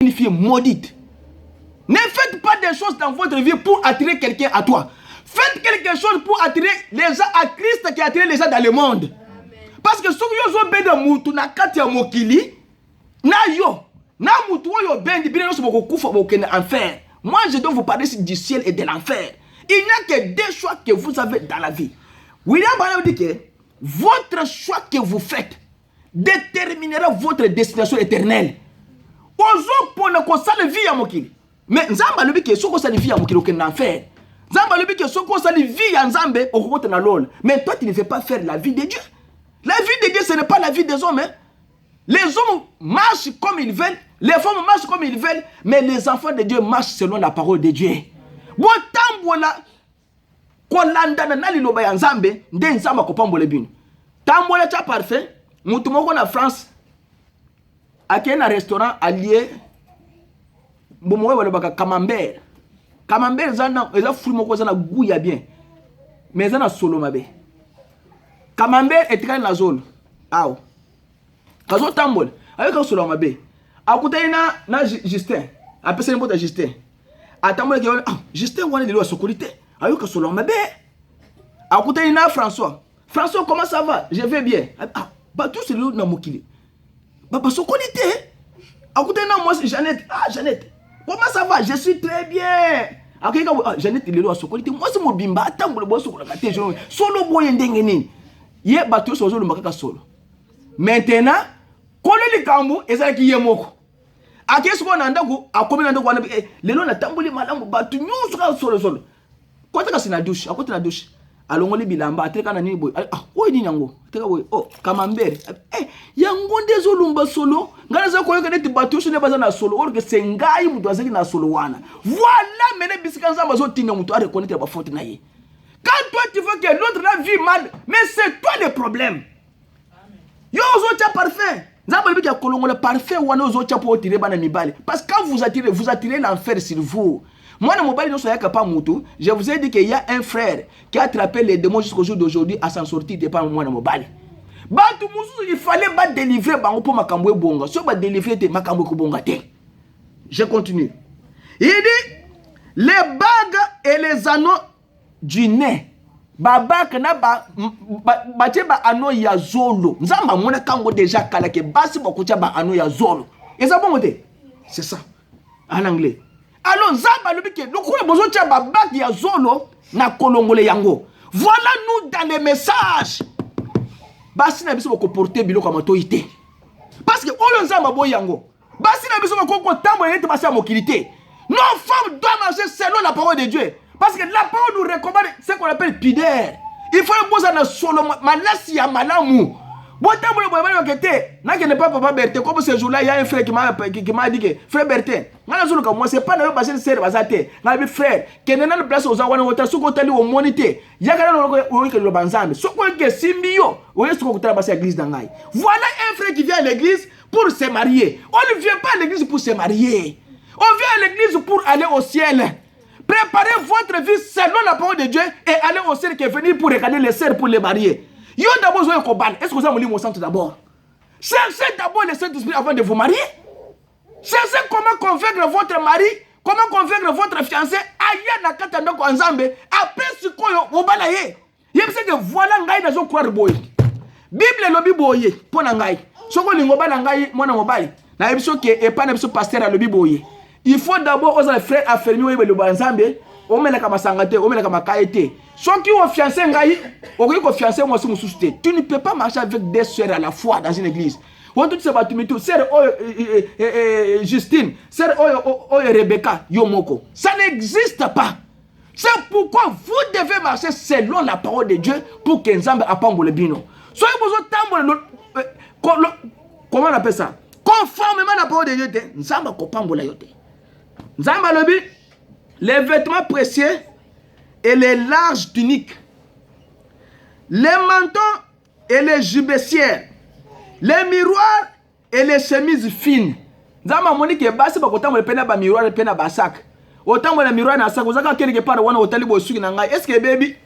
une fille maudite. Ne faites pas des choses dans votre vie pour attirer quelqu'un à toi. Faites quelque chose pour attirer les gens à Christ qui attire les gens dans le monde. Parce que ceux qui ont besoin de mutu na kati ya mokili, na yo, na mutu yo bendi bien so boko kufa boko en enfer. Moi je dois vous parler du ciel et de l'enfer. Il n'y a que deux choix que vous avez dans la vie. William Branham dit que votre choix que vous faites déterminera votre destination éternelle. Ozo pona ko sala vie ya mokili. Mais nzamba lobi ke soko sala vie ya mokili ko en enfer. Nzamba lobi ke soko sala vie ya nzambe okota na lol. Mais toi tu ne veux pas faire la vie de Dieu. La vie de Dieu, ce n'est pas la vie des hommes. Hein. Les hommes marchent comme ils veulent, les femmes marchent comme ils veulent, mais les enfants de Dieu marchent selon la parole de Dieu. Bon, tambola, kolanda na liloba ya nzambe, nde nzamba kopambola bino. Tambola cha parfait, mutu moko na France, ake na restaurant allié, bomowe walobaka camembert. Camembert zana, eza fruit moko zana goût ya bien, mais zana solo mabe. Camembert est très la zone. Aou. Kazo tambol. Avec un solo mabe. A côté na Justin. A personne pas de Justin. A tambol qui Justin wana de la sécurité. Avec un solo mabe. A côté na François. François comment ça va? Je vais bien. Ah, bah tout c'est le na mokili. Bah sécurité. A côté na moi c'est Jeannette. Ah Jeannette. Comment ça va? Je suis très bien. A côté Jeannette il est là sécurité. Moi c'est mon bimba tambol bo solo kate solo boye ndenge nini. Ye bato sozo le makaka solo. Maintenant, kole li kambu ezala ki ye moko. Akesu ko na ndako akomi na ndako wana lelo na tambuli malamu bato nyusu ka solo. Kota ka sina douche, akota na douche. Alongoli bilamba ateka na nini boy. Ah, oyi nini yango? Ateka boy. Oh, camembert. Yango ndezo lumba solo. Ngana za koyoka neti bato so ne baza na solo. Or que sengai mutu azaki na solo wana. Voilà mene bisika nzamba zo tinga mutu are connaître ba faute na ye. Quand toi tu veux que l'autre la vit mal, mais c'est toi le problème. Yo ozo parfait. Nzamba libi ya kolongo le parfait wana ozo tia pour tirer bana mibali. Parce que quand vous attirez l'enfer sur vous. Moi, dans mon bali, je vous ai dit qu'il y a un frère qui a attrapé les démons jusqu'au jour d'aujourd'hui à s'en sortir de par moi dans mon bali. Il fallait pas délivrer pour Makambwe Bonga. Si on va délivrer, Makambwe Bonga. Je continue. Il dit les bagues et les anneaux du nez. Babak na ba ano ya zolo. Nzamba mona kango déjà kala ke basi bokucha ba ano ya zolo. Et ça bon c'est ça en anglais. Alors nzamba lobi ke lokula bozo tia babak ya zolo na kolongole yango. Voilà nous dans les messages. Basi na biso boko porter biloko matoité. Parce que olo nzamba boy yango. Basi na biso boko tambo yete basi mokilité. Nos femmes doivent marcher selon la parole de Dieu. Parce que la parole nous recommande ce qu'on appelle pudeur. Il faut poser dans solo malasi ya malamu. Bon temps le boyama kete, na que ne pas papa Bertin comme ce jour-là il y a un frère qui m'a dit que frère Bertin, na zolo comme moi c'est pas na ba ser bazate. Na bi frère, que na place aux awana wota soko tali au monité. Ya kana no ke lo banzambe. Soko ke simbio, o yesu ko tala ba église dangai. Voilà un frère qui vient à l'église pour se marier. On ne vient pas à l'église pour se marier. On vient à l'église pour aller au ciel. Préparez votre vie selon la parole de Dieu et allez au ciel qui est venu pour regarder les sœurs pour les marier. Yo d'abord besoin de combattre. Est-ce que vous avez lu mon centre d'abord? Cherchez d'abord le Saint-Esprit avant de vous marier. Cherchez comment convaincre votre mari, comment convaincre votre fiancé. Aïe na katando ko nzambe. Après ce qu'on vous balaye. Yem c'est que voilà ngai na zo croire boy. Bible lobi boye pona ngai. Soko lingo bala ngai mona mobali. Na ebiso ke e pa na biso pasteur a lobi boye. Il faut d'abord aux frères affermir le banzambe, on met la kamasangate, on met la kamakaete. Ceux qui ont fiancé ngai, on dit qu'on fiancé moi sous souste. Tu ne peux pas marcher avec des sœurs à la fois dans une église. On tout se bat tout, sœur Justine, sœur Rebecca, Yomoko. Ça n'existe pas. C'est pourquoi vous devez marcher selon la parole de Dieu pour que Nzambe apambo le bino. Soyez besoin comment on appelle ça? Conformément à la parole de Dieu, Nzambe apambo la yote. Nzamba lobi, les vêtements précieux et les larges tuniques, les manteaux et les jubessières, les miroirs et les chemises fines. Nzamba moni ke basi bakotambo le pena ba miroir le pena ba sac. Autant le miroir na sac, ozaka quelque part wana otali bo suki na ngai. Est-ce que baby?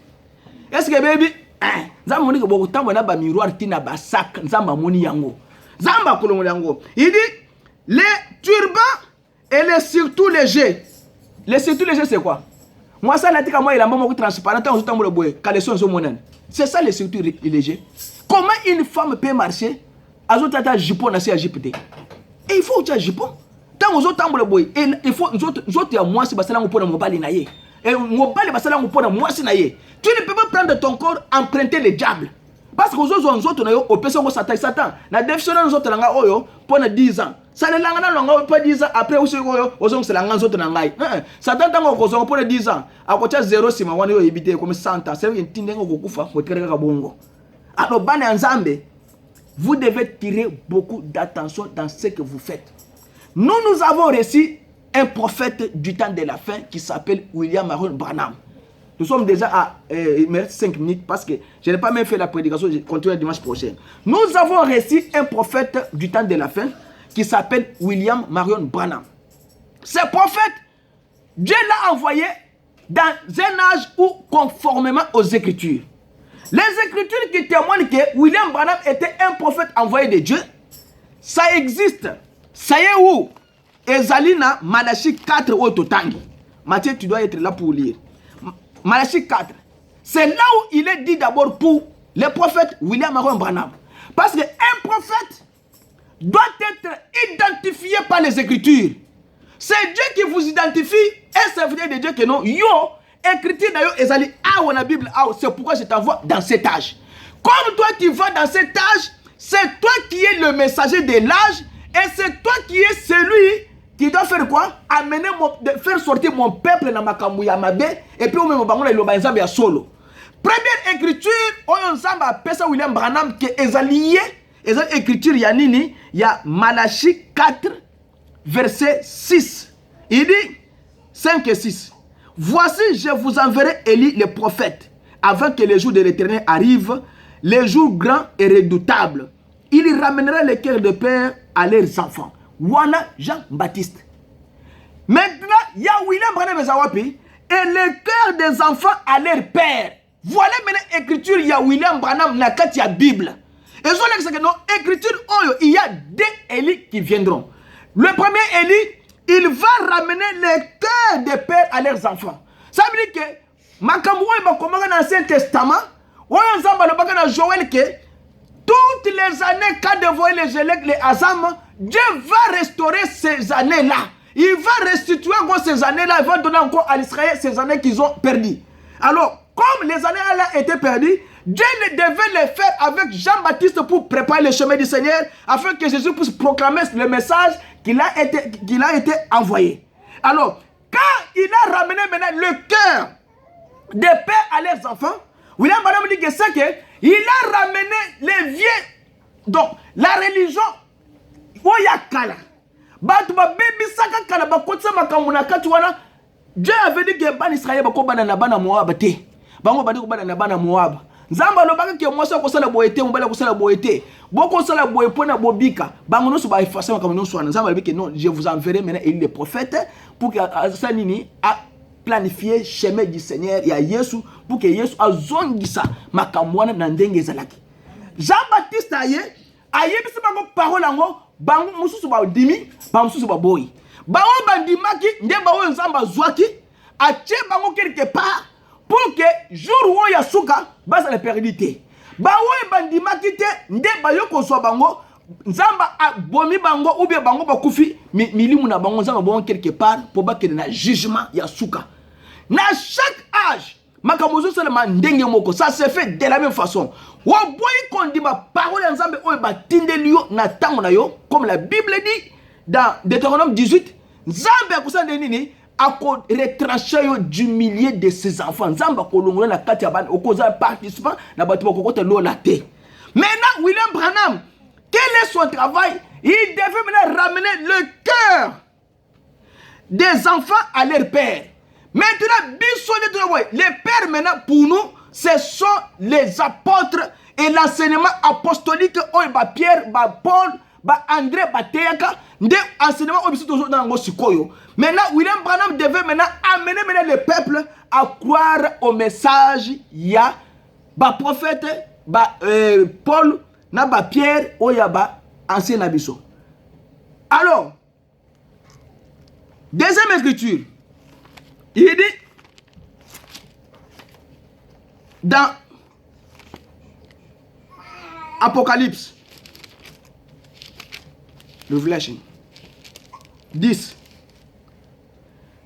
Nzamba moni ke bakotambo na ba miroir tina ba sac. Nzamba moni yango. Nzamba kolongo yango. Il dit les turbans Et les surtout légers. Les surtout légers, c'est quoi? Moi, ça, il a un transparent, c'est ça les surtout légers. Comment une femme peut marcher? Et il faut que tu aies jupon. Tant que il faut que moi, c'est parce que tu ne peux pas prendre ton corps, emprunter le diable. Parce que les autres, au person de Satan, la définition de autres langues, pendant 10 ans. Ça ne langue pas 10 ans. Après, aussi, c'est la langue autres langues. Satan, pendant 10 ans, à côté de 0, si on a évité comme 100 ans, c'est une tindé au Koufa, au Terre Bongo. Alors, Bane Nzambe, vous devez tirer beaucoup d'attention dans ce que vous faites. Nous avons reçu un prophète du temps de la fin qui s'appelle William Marion Branham. Nous sommes déjà à 5 minutes parce que je n'ai pas même fait la prédication, je continue dimanche prochain. Nous avons reçu un prophète du temps de la fin qui s'appelle William Marion Branham. Ce prophète, Dieu l'a envoyé dans un âge où, conformément aux Écritures, les Écritures qui témoignent que William Branham était un prophète envoyé de Dieu, ça existe. Ça y est où? Ezalina Malachi 4 au Totangi. Matthieu, tu dois être là pour lire. Malachi 4. C'est là où il est dit d'abord pour le prophète William Marion Branham. Parce qu'un prophète doit être identifié par les Écritures. C'est Dieu qui vous identifie et c'est vrai de Dieu que non. Yo, écriture d'ailleurs, Ezali, dans la Bible, c'est pourquoi je t'envoie dans cet âge. Comme toi tu vas dans cet âge, c'est toi qui es le messager de l'âge et c'est toi qui es celui qui doit faire quoi? Faire sortir mon peuple dans ma Yamabe et puis on me le solo. Première écriture, on s'amba pesa William Branham qui est allié. Et cette écriture, il y a nini, il y a Malachi 4, verset 6. Il dit 5 et 6. Voici, je vous enverrai Élie le prophète, avant que les jours de l'Éternel arrivent, les jours grands et redoutables. Il ramènera les cœurs de père à leurs enfants. Voilà Jean-Baptiste. Maintenant, il y a William Branham Zawapi et le cœur des enfants à leur père. Voilà maintenant l'écriture, il y a William Branham dans la Bible. Et je dis que dans l'écriture, il y a 2 Élie qui viendront. Le premier Élie, il va ramener le cœur des pères à leurs enfants. Ça veut dire que, Makamoué va commencer dans l'Ancien Testament, dans Joël, que toutes les années, quand de voyer les élèves, les Azam, Dieu va restaurer ces années-là. Il va restituer encore ces années-là. Il va donner encore à Israël ces années qu'ils ont perdues. Alors, comme les années-là étaient perdues, Dieu devait les faire avec Jean-Baptiste pour préparer le chemin du Seigneur, afin que Jésus puisse proclamer le message qu'il a été envoyé. Alors, quand il a ramené maintenant le cœur des pères à leurs enfants, William Branham dit que c'est que il a ramené les vieux. Donc, la religion, Oyakala. Dieu avait dit que Ban Israël va combattre na bana Moab. Bango badi combattre na bana Moab. Nzamba lobaka ke moi ça ko sala boyete, on bala ko sala boyete. Boko sala boye pona bobika. Bango no so ba effacer comme non so. Nzamba dit que non, je vous enverrai maintenant il est prophète pour que Sanini a planifié chemin du Seigneur et à Yesu pour que Yesu azongisa makamwana na ndenge zalaki. Jean-Baptiste aye bisi bango parole ngo bango mususu ba dimi, bango mususu ba boy. Bango bandimaki nde bawo nzamba zwaki atie bango quelque part pour que jour où ya suka basa la perdite. Bawo bandimaki te nde bayoko so bango nzamba bomi bango ou bien bango bakufi milimu na bango nzamba bon quelque part pour ba que na jugement ya suka. Na chaque âge makamozo seulement ndenge moko ça se fait de la même façon. Wo boy kondima parole nzambe o ba tindelio na tango na yo comme la Bible dit dans Deutéronome 18 nzambe akusande nini ako retrancher yo du millier de ses enfants. Nzamba kolongola na kati ya bana okoza participant na batu bakokota lo la te. Maintenant William Branham, quel est son travail? Il devait maintenant ramener le cœur des enfants à leur père. Maintenant, les pères maintenant pour nous, ce sont les apôtres et l'enseignement apostolique. Pierre, Paul, André, Théaka, des enseignements maintenant, William Branham devait maintenant amener le peuple à croire au message. Il y a prophète, Paul, Pierre, Oyaba, ancien abisso. Alors, Deuxième écriture. Il dit, dans Apocalypse, Revelation 10.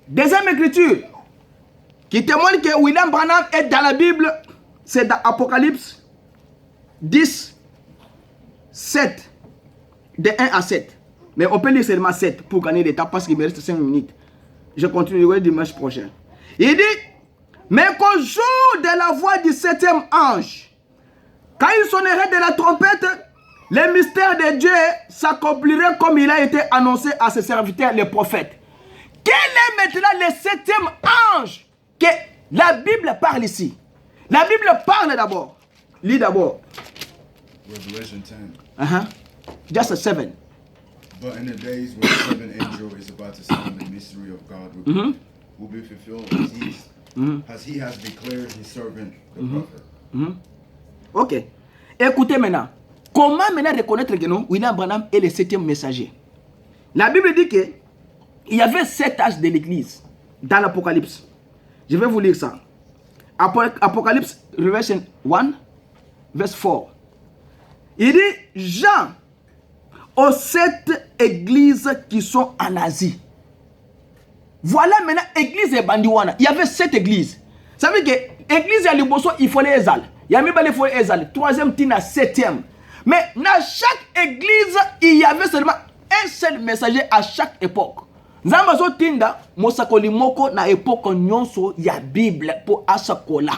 Deuxième écriture qui témoigne que William Branham est dans la Bible, c'est dans Apocalypse 10, 7, de 1 à 7. Mais on peut lire seulement 7 pour gagner du temps parce qu'il me reste 5 minutes. Je continuerai dimanche prochain. Il dit, mais qu'au jour de la voix du 7e ange, quand il sonnerait de la trompette, les mystères de Dieu s'accompliraient comme il a été annoncé à ses serviteurs, les prophètes. Quel est maintenant le 7e ange que la Bible parle ici? La Bible parle d'abord. Lis d'abord. Revelation 10. Just 7. But in the days when the seventh angel is about to sound, the mystery of God will be fulfilled as he has declared his servant, the prophet. Ok. Écoutez maintenant. Comment maintenant reconnaître que non, William Branham est le 7e messager? La Bible dit que il y avait 7 âges de l'église dans l'Apocalypse. Je vais vous lire ça. Apocalypse, Revelation 1, verse 4. Il dit, Jean, aux 7 églises qui sont en Asie. Voilà maintenant l'église de Bandiwana. Il y avait 7 églises. Ça veut dire que l'église de Liboso, il faut les exaler. Il y a même les faut les exaler. 3e, tina 7e. Mais dans chaque église, il y avait seulement un seul messager à chaque époque. Zambazo tinda, mosakoli moko na époque nyonso ya Bible pour asakola.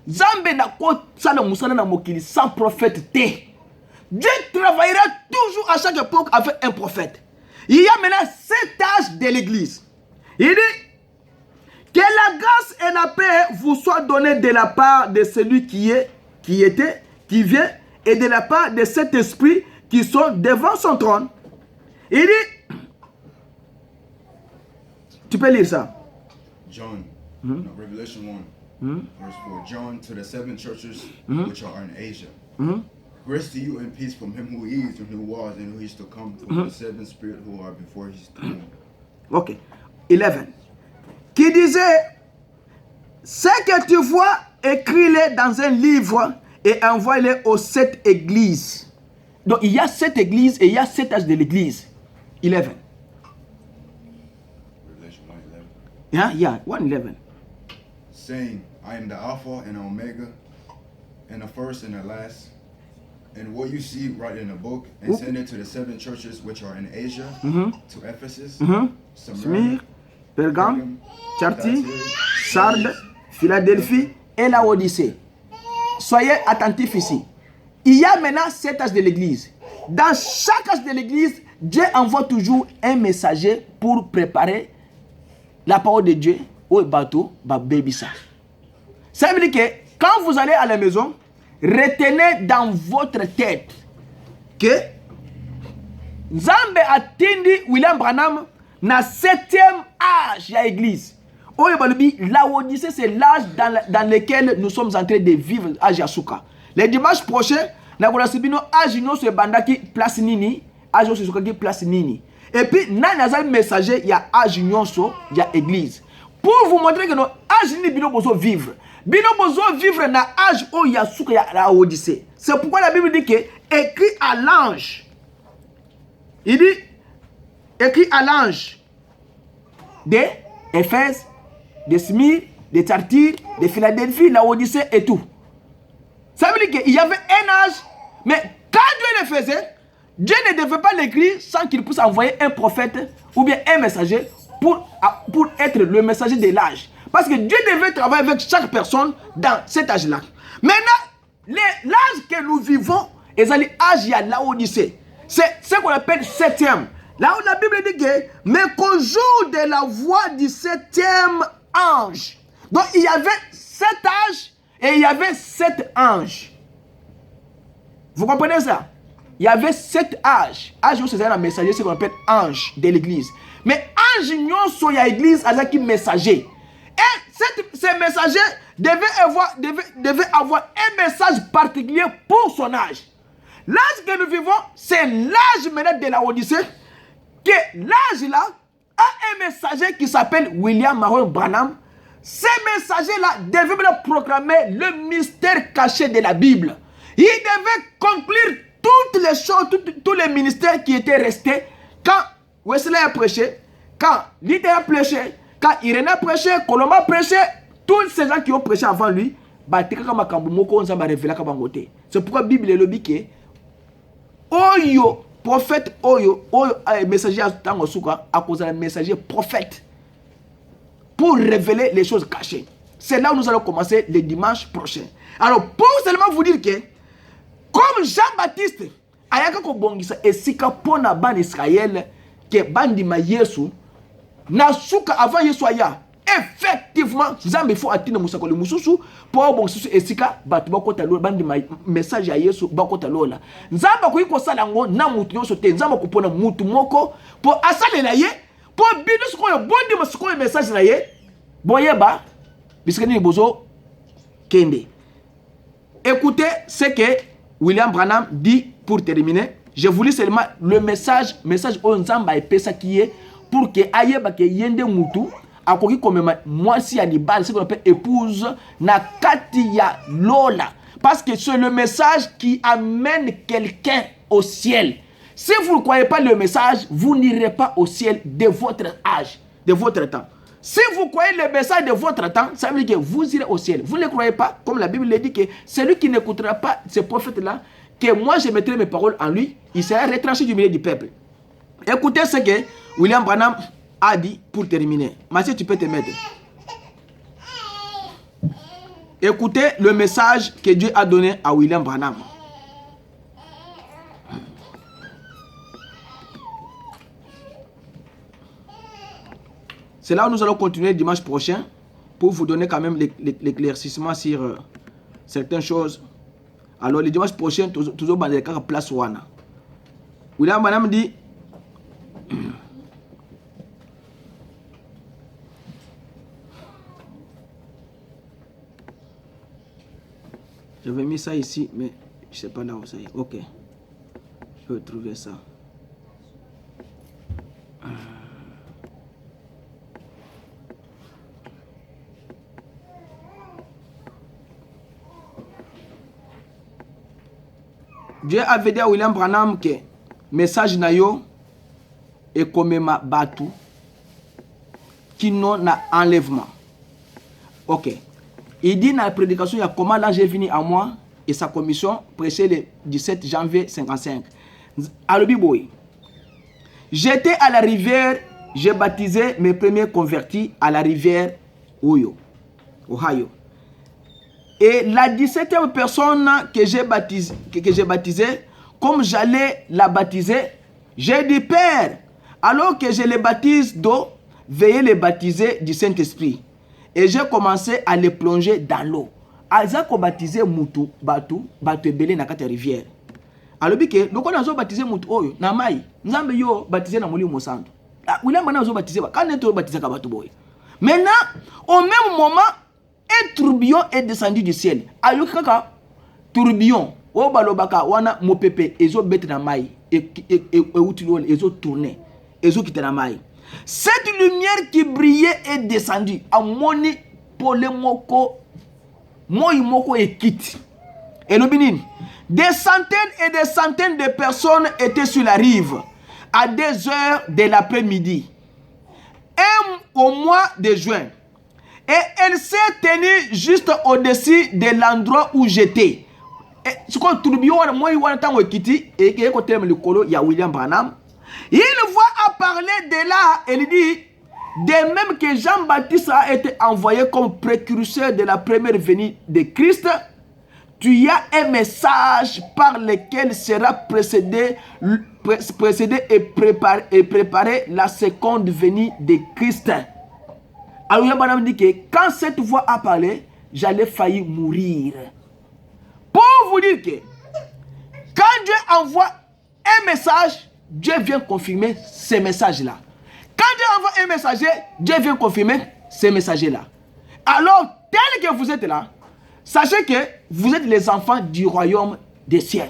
Zambe na ko sala musala na mokili sans prophète te. Dieu travaillera toujours à chaque époque avec un prophète. Il y a maintenant 7 âges de l'église. Il dit que la grâce et la paix vous soient données de la part de celui qui était, qui vient, et de la part de cet esprit qui sont devant son trône. Il dit, tu peux lire ça. John, no, Revelation 1, verse 4. John, to the 7 churches which are in Asia. Grace to you and peace from him who is and who was and who is to come, from the 7 spirits who are before his throne. Ok. 11. Qui disait, ce que tu vois, écris-le dans un livre et envoie-le aux 7 églises. Donc il y a 7 églises et il y a 7 âges de l'église. 11. Revelation 1:11. Yeah, 1:11. Saying, I am the Alpha and Omega, and the first and the last. And what you see, write in a book, and send it to the 7 churches which are in Asia, to Ephesus, Smyrna, Pergame, Thyatire, Sardes, Philadelphie et la Odyssée. Soyez attentifs ici. Il y a maintenant 7 âges de l'église. Dans chaque âge de l'église, Dieu envoie toujours un messager pour préparer la parole de Dieu au bateau, baby ça. Ça veut dire que quand vous allez à la maison, retenez dans votre tête que Nzambe a tindi William Branham na 7e âge de l'église. La Odyssée, c'est l'âge dans lequel nous sommes en train de vivre, âge Yasuka. Le dimanche prochain, nous allons voir âge se banda qui place nini, âge Yasuka qui place nini. Et puis, nous avons un messager, il y a âge Nyonso, il y a église. Pour vous montrer que nos âge ni bino bozo vivre. Bino bozo vivre na âge où Yasuka ya la Odyssée. C'est pourquoi la Bible dit que écrit à l'ange. Il dit écrit à l'ange de Éphèse, de Smyrne, de Thyatire, de Philadelphie, la Odyssée et tout. Ça veut dire qu'il y avait un âge, mais quand Dieu le faisait, Dieu ne devait pas l'écrire sans qu'il puisse envoyer un prophète ou bien un messager pour être le messager de l'âge. Parce que Dieu devait travailler avec chaque personne dans cet âge-là. Maintenant, l'âge que nous vivons, est l'âge de la Odyssée. C'est ce qu'on appelle 7e. Là où la Bible dit que, mais qu'au jour de la voix du 7e ange. Donc il y avait 7 âges et il y avait 7 anges. Vous comprenez ça? Il y avait 7 âges. Âge, c'est un messager, c'est ce qu'on appelle ange de l'église. Mais ange, il y a l'église avec un messager. Et ces messagers devaient avoir un message particulier pour son âge. L'âge que nous vivons, c'est l'âge maintenant de la Odyssée. Que l'âge là, a un messager qui s'appelle William Marion Branham. Ces messagers-là devaient proclamer le mystère caché de la Bible. Ils devaient conclure toutes les choses, tous les ministères qui étaient restés quand Wesley a prêché, quand Luther a prêché, quand Irénée a prêché, Colomba a prêché, tous ces gens qui ont prêché avant lui, c'est pourquoi la Bible est le biquet. Oyo, prophète, oyo, messager à cause d'un messager prophète pour révéler les choses cachées. C'est là où nous allons commencer le dimanche prochain. Alors, pour seulement vous dire que, comme Jean-Baptiste, ayaka ko bongisa esika pona ban Israël que bandima Yesu na suka avant Yesu aya. Effectivement, Zambe faut atteindre musako le mususu pour bongisa esika batu bakota lo bandima message ya Yesu bakota lola. Nzamba ko iko sala ngo na mutu nyonso te nzamba ko pona mutu moko pour asalela ye pour bino siko yo bondi masiko message na ye boyeba biskani bozo kende. Écoutez ce que William Branham dit pour terminer. Je voulais seulement le message au Nzamba et pesa qui est pour que ayeba que yende mutu akoki comme moi si Hannibal c'est qu'on appelle épouse na katia lola parce que c'est le message qui amène quelqu'un au ciel. Si vous ne croyez pas le message, vous n'irez pas au ciel de votre âge, de votre temps. Si vous croyez le message de votre temps, ça veut dire que vous irez au ciel. Vous ne croyez pas, comme la Bible le dit, que celui qui n'écoutera pas ce prophète-là, que moi je mettrai mes paroles en lui, il sera retranché du milieu du peuple. Écoutez ce que William Branham a dit pour terminer. Mathieu, tu peux te mettre. Écoutez le message que Dieu a donné à William Branham. C'est là où nous allons continuer dimanche prochain pour vous donner quand même l'éclaircissement sur certaines choses. Alors le dimanche prochain, toujours dans les cas place Wana. William Branham dit j'avais mis ça ici, mais je ne sais pas là où ça est. Ok. Je vais trouver ça. Dieu avait dit à William Branham que message nayo est comme ma batu qui n'ont enlèvement. Ok. Il dit dans la prédication, il y a comment l'ange est venu à moi et sa commission prêchée le 17 janvier 55. Alobiboy. J'étais à la rivière, j'ai baptisé mes premiers convertis à la rivière Ohio. Et la 17e personne que j'ai baptisée, comme j'allais la baptiser, j'ai dit, Père, alors que je les baptise d'eau, veuillez les baptiser du Saint-Esprit. Et j'ai commencé à les plonger dans l'eau. Alzako baptisé mutu, batu ebele na kati rivière. Alors que nous avons baptisé mutu oyo na mai, nzambe yo baptisé na molimo santo. William Branham a baptisé ba, quand on baptisé ka batu boy. Maintenant, au même moment, un tourbillon est descendu du ciel. Alors kaka tourbillon, o balobaka wana mopepe ezo bete na mai et utilol ezo tourner, ezo quitter na mai. Cette lumière qui brillait est descendue. A moni polemoko moimoko et quitte. Et le binin, des centaines et des centaines de personnes étaient sur la rive à 2 heures de l'après-midi. Au mois de juin. Et elle s'est tenue juste au-dessus de l'endroit où j'étais. Ce qu'on tourbillon, moi, il y a William Branham. Il voit à parler de là, et il dit, de même que Jean-Baptiste a été envoyé comme précurseur de la première venue de Christ, tu as un message par lequel sera précédé et préparé la seconde venue de Christ. Alors William Branham dit que quand cette voix a parlé, j'allais faillir mourir. Pour vous dire que quand Dieu envoie un message, Dieu vient confirmer ces messages-là. Quand Dieu envoie un messager, Dieu vient confirmer ces messagers-là. Alors, tel que vous êtes là, sachez que vous êtes les enfants du royaume des cieux.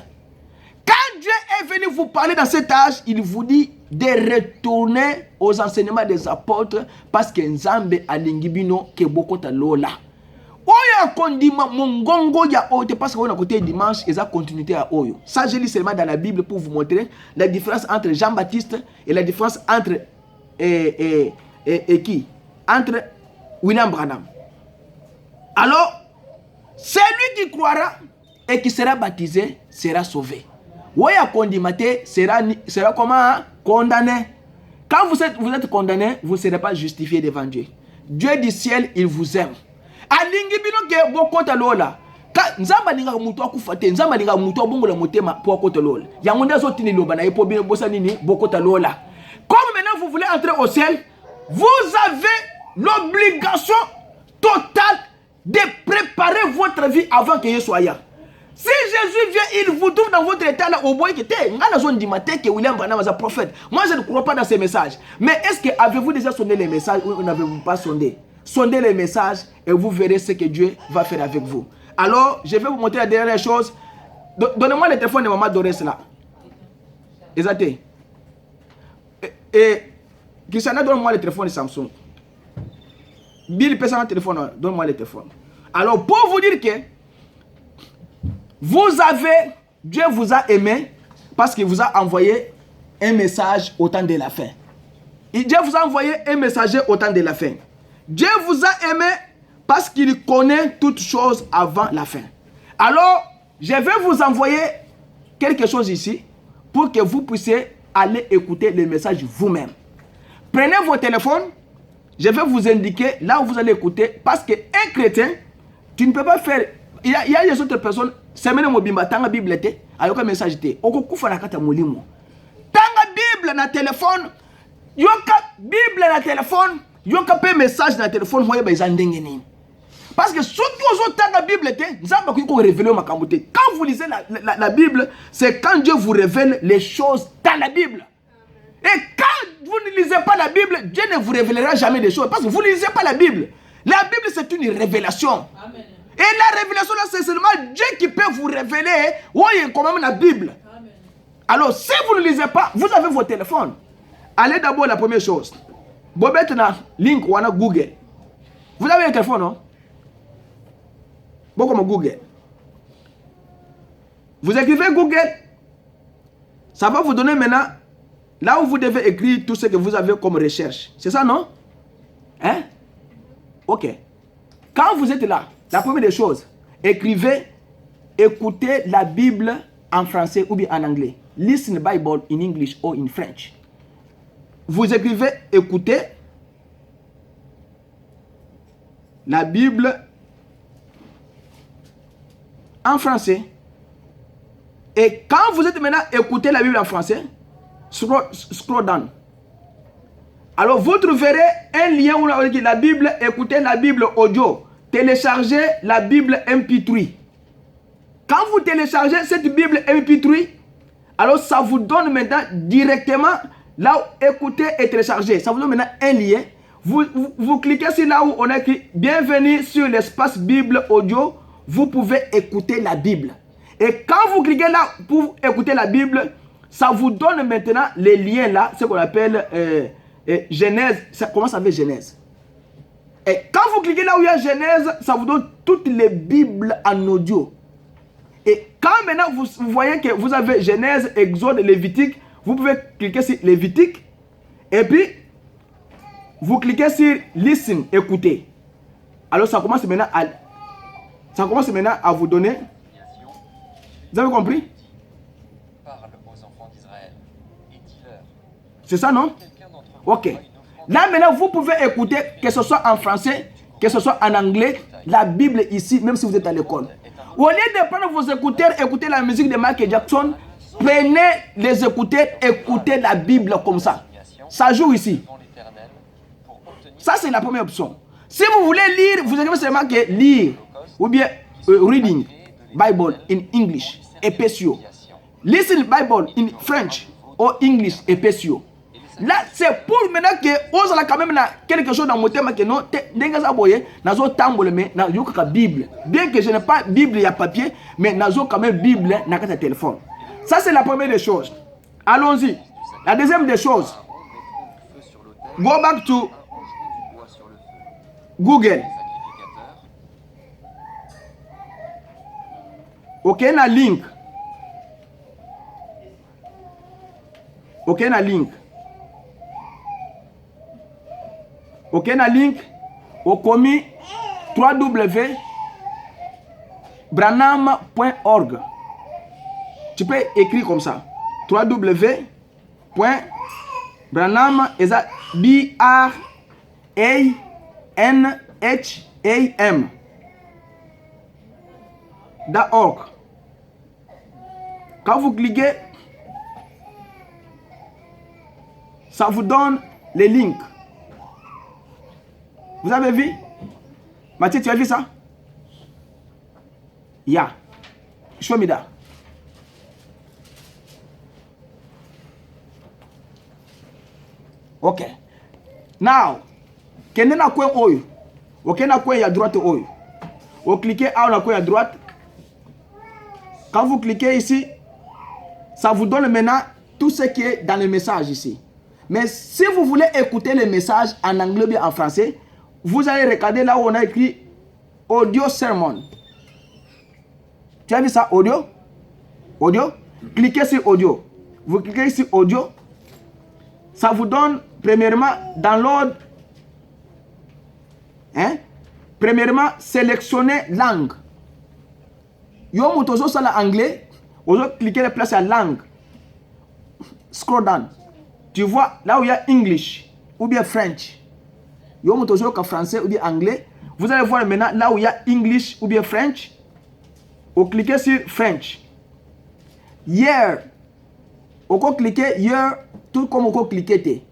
Quand Dieu est venu vous parler dans cet âge, il vous dit, de retourner aux enseignements des apôtres parce que Nzambe alingibino ke bokota lola. Oya kondima mongongo ya ote parce qu'on a côté dimanche et ça continuité à oyo. Ça je lis seulement dans la Bible pour vous montrer la différence entre Jean-Baptiste et la différence entre qui? Entre William Branham. Alors, celui qui croira et qui sera baptisé sera sauvé. Oya kondimate sera comment? Condamné. Quand vous êtes condamné, vous ne serez pas justifié devant Dieu. Dieu du ciel, il vous aime. Alingi bino ke bokota lola. Nzamba linga mutu akufate, nzamba linga mutu abongola motema po akota lola. Yango ndazo tini loba na epo bino bosa nini bokota lola. Comme maintenant vous voulez entrer au ciel, vous avez l'obligation totale de préparer votre vie avant que Jésus soit là. Si Jésus vient, il vous trouve dans votre état là au bois qui était. Que William Branham est un prophète. Moi, je ne crois pas dans ces messages. Mais est-ce que avez-vous déjà sonné les messages ou n'avez-vous pas sonné? Sondez les messages et vous verrez ce que Dieu va faire avec vous. Alors, je vais vous montrer la dernière chose. Donnez-moi le téléphone de maman Doris là. Exactement. Et Christiana, donne-moi le téléphone de Samsung. Bill, passe un téléphone, donne-moi le téléphone. Alors, pour vous dire que Dieu vous a aimé parce qu'il vous a envoyé un message au temps de la fin. Et Dieu vous a envoyé un messager au temps de la fin. Dieu vous a aimé parce qu'il connaît toutes choses avant la fin. Alors, je vais vous envoyer quelque chose ici pour que vous puissiez aller écouter le message vous-même. Prenez vos téléphones, je vais vous indiquer là où vous allez écouter parce qu'un chrétien, tu ne peux pas faire... Il y a des autres personnes, c'est même mobimba, tanga Bible était, ayoka message était, oko kufa na kata molimo. Tanga Bible na téléphone, yoka Bible na téléphone, yoka pe message na téléphone, moye ba izandenge nini. Parce que surtout aux autres la Bible était, nzamba ko révéler makambo te. Quand vous lisez la Bible, c'est quand Dieu vous révèle les choses dans la Bible. Et quand vous ne lisez pas la Bible, Dieu ne vous révélera jamais des choses parce que vous ne lisez pas la Bible. La Bible c'est une révélation. Amen. Et la révélation là, c'est seulement Dieu qui peut vous révéler où il y a quand même la Bible. Amen. Alors, si vous ne lisez pas, vous avez vos téléphones. Allez d'abord la première chose. Bobette na link ou na Google. Vous avez un téléphone, non? Bon comme Google. Vous écrivez Google. Ça va vous donner maintenant là où vous devez écrire tout ce que vous avez comme recherche. C'est ça, non? Hein? Ok. Quand vous êtes là, la première des choses, écrivez, écoutez la Bible en français ou bien en anglais. Listen the Bible in English or in French. Vous écrivez, écoutez la Bible en français. Et quand vous êtes maintenant écoutez la Bible en français, scroll down. Alors vous trouverez un lien où on dit la Bible, écoutez la Bible audio. Téléchargez la Bible MP3. Quand vous téléchargez cette Bible MP3, alors ça vous donne maintenant directement là où écouter et télécharger. Ça vous donne maintenant un lien. Vous cliquez sur là où on a écrit bienvenue sur l'espace Bible audio. Vous pouvez écouter la Bible. Et quand vous cliquez là pour écouter la Bible, ça vous donne maintenant les liens là, ce qu'on appelle Genèse. Ça commence avec Genèse. Et quand vous cliquez là où il y a Genèse, ça vous donne toutes les Bibles en audio. Et quand maintenant vous voyez que vous avez Genèse, Exode, Lévitique, vous pouvez cliquer sur Lévitique. Et puis, vous cliquez sur Listen, écoutez. Alors ça commence maintenant à vous donner. Vous avez compris? Parle aux enfants d'Israël et dis-leur. C'est ça, non? Ok. Là, maintenant, vous pouvez écouter, que ce soit en français, que ce soit en anglais, la Bible ici, même si vous êtes à l'école. Au lieu de prendre vos écouteurs, écouter la musique de Michael Jackson, prenez les écouteurs, écoutez la Bible comme ça. Ça joue ici. Ça, c'est la première option. Si vous voulez lire, vous avez seulement que lire, ou bien reading Bible in English, epesio. Listen Bible in French or English, epesio. Là, c'est pour maintenant que on a quand même quelque chose dans mon thème que non, nazo tambole mais na yoka Bible. Bien que je n'ai pas Bible il y a papier, mais nazo quand même Bible na carte téléphone. Ça c'est la première des choses. Allons-y. La deuxième des choses, go back to Google. Ok, na link. Ok, na link. Ok, na link. Au commis www.branham.org. Tu peux écrire comme ça. www.branham .org. Quand vous cliquez, ça vous donne les links. Vous avez vu? Mathieu, tu as vu ça? Yeah. Show me that. Ok. Now, kende na coin oyo. Ok, na coin à droite oyo. Vous cliquez à la coin à droite. Quand vous cliquez ici, ça vous donne maintenant tout ce qui est dans le message ici. Mais si vous voulez écouter le message en anglais ou bien en français, vous allez regarder là où on a écrit audio sermon. Tu as vu ça, audio? Audio? Cliquez sur audio. Vous cliquez sur audio. Ça vous donne, premièrement, dans l'ordre. Hein? Premièrement, sélectionner langue. Yo motozo ça l'anglais. Vous cliquez la place à langue. Scroll down. Tu vois là où il y a English ou bien French. Yo motozo ka français ou bien anglais. Vous allez voir maintenant là où il y a English ou bien French. Vous cliquez sur French. Year. Vous cliquez year tout comme vous cliquez.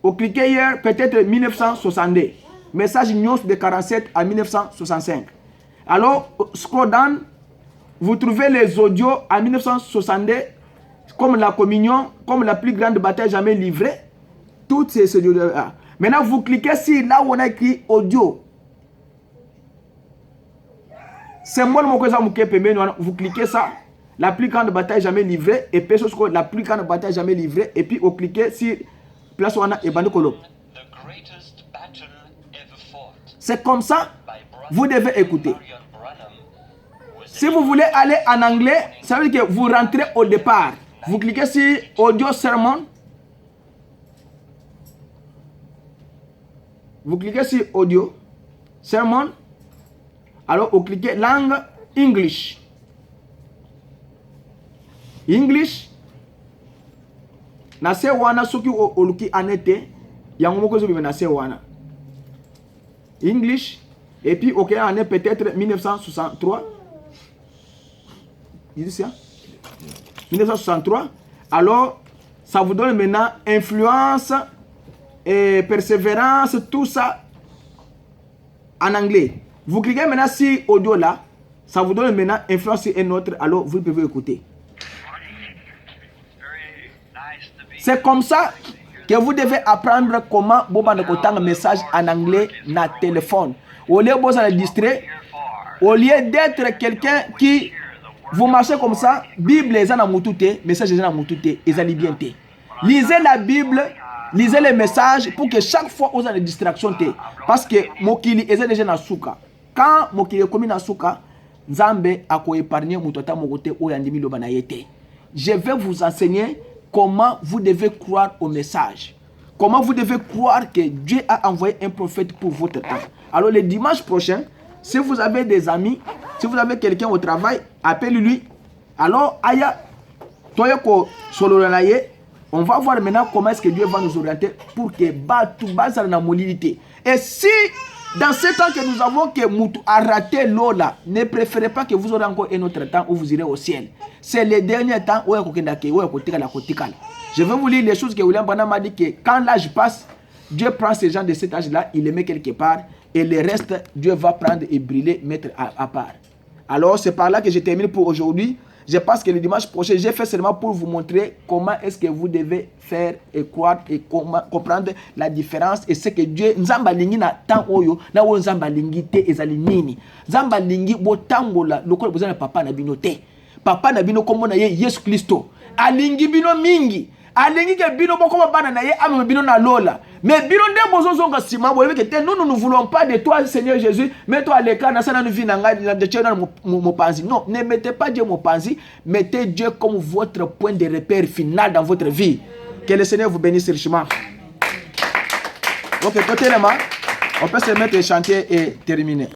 Vous cliquez year peut-être 1962. Message news de 47 à 1965. Alors, scroll down, vous trouvez les audios en 1962, comme la communion, comme la plus grande bataille jamais livrée. Toutes ces audios-là. Maintenant, vous cliquez sur là où on a écrit audio. C'est moi vous cliquez ça, la plus grande bataille jamais livrée, et puis la plus grande bataille jamais livrée, et puis vous cliquez sur place où on a Ebanokolo. C'est comme ça, vous devez écouter. Si vous voulez aller en anglais, ça veut dire que vous rentrez au départ. Vous cliquez sur audio sermon. Vous cliquez sur audio sermon. Alors, vous cliquez langue English. English. Na se wana soki oluki anete. Yango moko zobi na se wana. English. Et puis, ok, année peut-être 1963. Il dit ça? 1963. Alors, ça vous donne maintenant influence et persévérance, tout ça en anglais. Vous cliquez maintenant sur audio là. Ça vous donne maintenant influence et un autre. Alors, vous pouvez écouter. C'est comme ça que vous devez apprendre comment vous avez un message en anglais dans le téléphone. Au lieu de vous distrait, au lieu d'être quelqu'un qui vous marchez comme ça, Bible est dans moutoute, message est dans moutoute, ils allient bien. Lisez la Bible, lisez les messages pour que chaque fois vous avez des distractions. Parce que mokili est déjà dans souka. Quand mokili est commis dans souka, Nzambe a ko épargner mutota mokote o yandimi loba na yete. Je vais vous enseigner comment vous devez croire au message. Comment vous devez croire que Dieu a envoyé un prophète pour votre temps. Alors le dimanche prochain, si vous avez des amis, si vous avez quelqu'un au travail, appelez-lui. Alors, Aya, Toyoko Sololanaye, on va voir maintenant comment est-ce que Dieu va nous orienter pour que tout base dans la mobilité. Et si dans ce temps que nous avons que Moutou a raté l'eau là, ne préférez pas que vous aurez encore un autre temps où vous irez au ciel. C'est le dernier temps où je vais vous lire les choses que William Branham a dit que quand l'âge passe, Dieu prend ces gens de cet âge-là, il les met quelque part et le reste, Dieu va prendre et brûler, mettre à part. Alors, c'est par là que je termine pour aujourd'hui. Je pense que le dimanche prochain, j'ai fait seulement pour vous montrer comment est-ce que vous devez faire et croire et comprendre la différence et ce que Dieu Nzamba lingi na temps oyo na wo Nzamba lingi te ezali nini. Nzamba lingi botambola lokolo bozana papa na binote. papa na bino kombo na ye Yesu Kristo alingi bino mingi alingi ke bino bokoma bana na ye ame bino na lola mais bino nde bozozonga sima boyebi ke te nous ne voulons pas de toi Seigneur Jésus mais toi l'écran na sana vie na ngai de Dieu dans mon panzi. Non, ne mettez pas Dieu mon panzi, mettez Dieu comme votre point de repère final dans votre vie. Que le Seigneur vous bénisse richement. Ok, côté les mains, on peut se mettre et chanter et terminer.